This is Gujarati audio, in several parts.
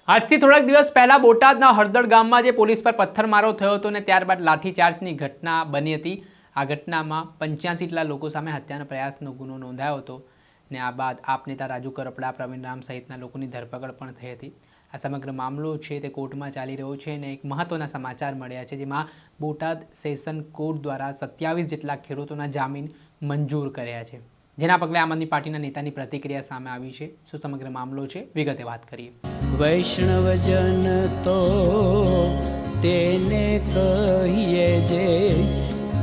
આજથી થોડાક દિવસ પહેલા બોટાદના હળદળ ગામમાં જે પોલીસ પર પથ્થરમારો થયો હતો ને ત્યારબાદ લાઠીચાર્જની ઘટના બની હતી। આ ઘટનામાં 85 જેટલા લોકો સામે હત્યાના પ્રયાસનો ગુનો નોંધાયો હતો ને આ બાદ આપ નેતા રાજુ કરપડા, પ્રવીણ રામ સહિતના લોકોની ધરપકડ પણ થઈ હતી। આ સમગ્ર મામલો છે તે કોર્ટમાં ચાલી રહ્યો છે અને એક મહત્વના સમાચાર મળ્યા છે, જેમાં બોટાદ સેશન કોર્ટ દ્વારા 27 જેટલા ખેડૂતોના જામીન મંજૂર કર્યા છે, જેના પગલે આમ આદમી પાર્ટીના નેતાની પ્રતિક્રિયા સામે આવી છે। શું સમગ્ર મામલો છે, વિગતે વાત કરીએ। વૈષ્ણવજન તો તેને કહીએ જે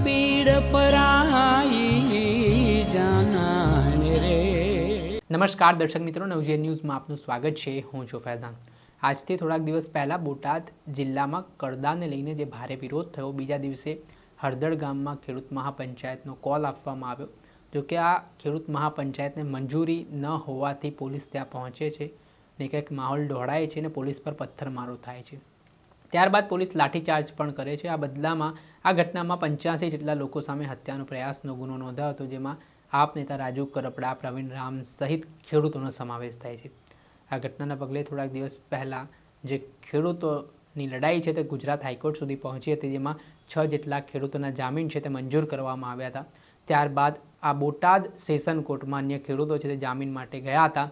પીડ પરાઈ જાનાને રે। નમસ્કાર દર્શક મિત્રો, નવજીવન ન્યૂઝમાં આપનું સ્વાગત છે। હું છું ફૈઝાન। આજથી થોડાક દિવસ પહેલાં બોટાદ જિલ્લામાં કડદાને લઈને જે ભારે વિરોધ થયો, બીજા દિવસે હળદળ ગામમાં ખેડૂત મહાપંચાયતનો કોલ આપવામાં આવ્યો। જોકે આ ખેડૂત મહાપંચાયતને મંજૂરી ન હોવાથી પોલીસ ત્યાં પહોંચે છે ને કંઈક માહોલ દોડાય છે ને પોલીસ પર પથ્થરમારો થાય છે। ત્યારબાદ પોલીસ લાઠીચાર્જ પણ કરે છે। આ બદલામાં આ ઘટનામાં 85 જેટલા લોકો સામે હત્યાનો પ્રયાસનો ગુનો નોંધાયો હતો, જેમાં આપ નેતા રાજુ કરપડા, પ્રવીણ રામ સહિત ખેડૂતોનો સમાવેશ થાય છે। આ ઘટનાના પગલે થોડાક દિવસ પહેલાં જે ખેડૂતોની લડાઈ છે તે ગુજરાત હાઈકોર્ટ સુધી પહોંચી હતી, જેમાં 6 જેટલા ખેડૂતોના જામીન છે તે મંજૂર કરવામાં આવ્યા હતા। ત્યારબાદ આ બોટાદ સેશન કોર્ટમાં અન્ય ખેડૂતો છે તે જામીન માટે ગયા હતા,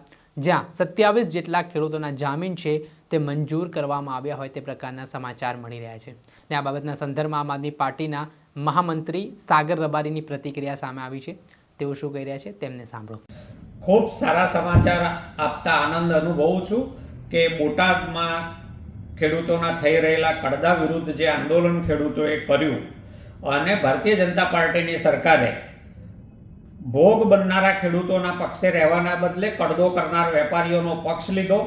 જ્યાં 27 જેટલા ખેડૂતોના જામીન છે તે મંજૂર કરવામાં આવ્યા હોય તે પ્રકારના સમાચાર મળી રહ્યા છે। ને આ બાબતના સંદર્ભમાં આમ આદમી પાર્ટીના મહામંત્રી સાગર રબારીની પ્રતિક્રિયા સામે આવી છે। તેઓ શું કહી રહ્યા છે તેમને સાંભળો। ખૂબ સારા સમાચાર આપતા આનંદ અનુભવું છું કે બોટાદમાં ખેડૂતોના થઈ રહેલા કડદા વિરુદ્ધ જે આંદોલન ખેડૂતોએ કર્યું અને ભારતીય જનતા પાર્ટીની સરકારે ભોગ બનનારા ખેડૂતોના પક્ષે રહેવાના બદલે કડદો કરનાર વેપારીઓનો પક્ષ લીધો,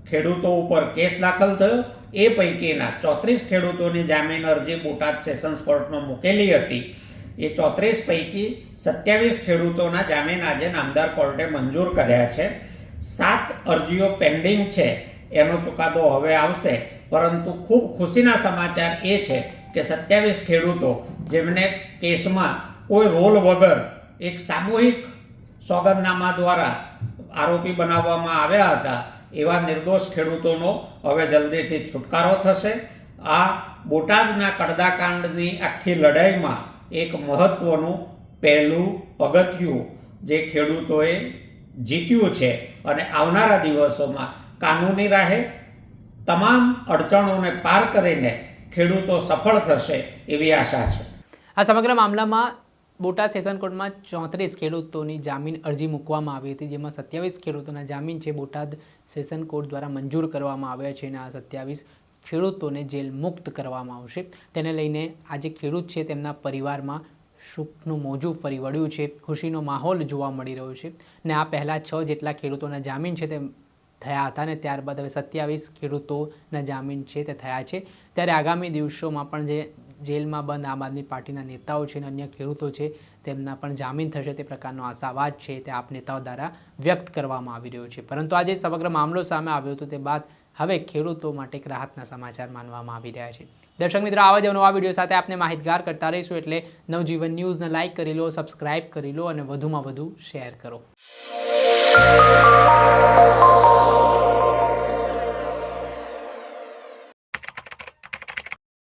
ખેડૂતો ઉપર કેસ દાખલ થયો। એ પૈકીના 34 ખેડૂતોની જામીન અરજી બોટાદ સેશન્સ કોર્ટમાં મૂકેલી હતી। એ 34 પૈકી 27 ખેડૂતોના જામીન આજે નામદાર કોર્ટે મંજૂર કર્યા છે। 7 અરજીઓ પેન્ડિંગ છે, એનો ચુકાદો હવે આવશે। પરંતુ ખૂબ ખુશીના સમાચાર એ છે કે 27 ખેડૂતો જેમને કેસમાં કોઈ રોલ વગર એક સામૂહિક સોગંદનામા દ્વારા આરોપી બનાવવામાં આવ્યા હતા, એવા નિર્દોષ ખેડૂતોનો હવે જલ્દીથી છુટકારો થશે। આ બોટાદના કડદાકાંડની આખી લડાઈમાં એક મહત્વનું પહેલું પગથિયું જે ખેડૂતોએ જીત્યું છે અને આવનારા દિવસોમાં કાનૂની રાહે તમામ અડચણોને પાર કરીને ખેડૂતો સફળ થશે એવી આશા છે। આ સમગ્ર મામલામાં બોટાદ સેશન કોર્ટમાં 34 ખેડૂતોની જામીન અરજી મૂકવામાં આવી હતી, જેમાં 27 ખેડૂતોના જામીન છે બોટાદ સેશન કોર્ટ દ્વારા મંજૂર કરવામાં આવ્યા છે અને આ 27 ખેડૂતોને જેલ મુક્ત કરવામાં આવશે। તેને લઈને આ જે ખેડૂત છે તેમના પરિવારમાં સુખનું મોજું ફરી વળ્યું છે, ખુશીનો માહોલ જોવા મળી રહ્યો છે ને આ પહેલાં 6 જેટલા ખેડૂતોના જામીન છે તે થયા હતા ને ત્યારબાદ હવે 27 ખેડૂતોના જામીન છે તે થયા છે। ત્યારે આગામી દિવસોમાં પણ જે જેલમાં બંધ આમ આદમી પાર્ટીના નેતાઓ છે અને અન્ય ખેડૂતો છે તેમના પણ જામીન થશે તે પ્રકારનો આશાવાદ છે તે આપ નેતાઓ દ્વારા વ્યક્ત કરવામાં આવી રહ્યો છે। પરંતુ આજે સમગ્ર મામલો સામે આવ્યો હતો તે બાદ હવે ખેડૂતો માટે એક રાહતના સમાચાર માનવામાં આવી રહ્યા છે। દર્શક મિત્રો, આવા જ નવા વિડીયો સાથે આપને માહિતગાર કરતા રહીશું, એટલે નવજીવન ન્યૂઝને લાઇક કરી લો, સબસ્ક્રાઇબ કરી લો અને વધુમાં વધુ શેર કરો।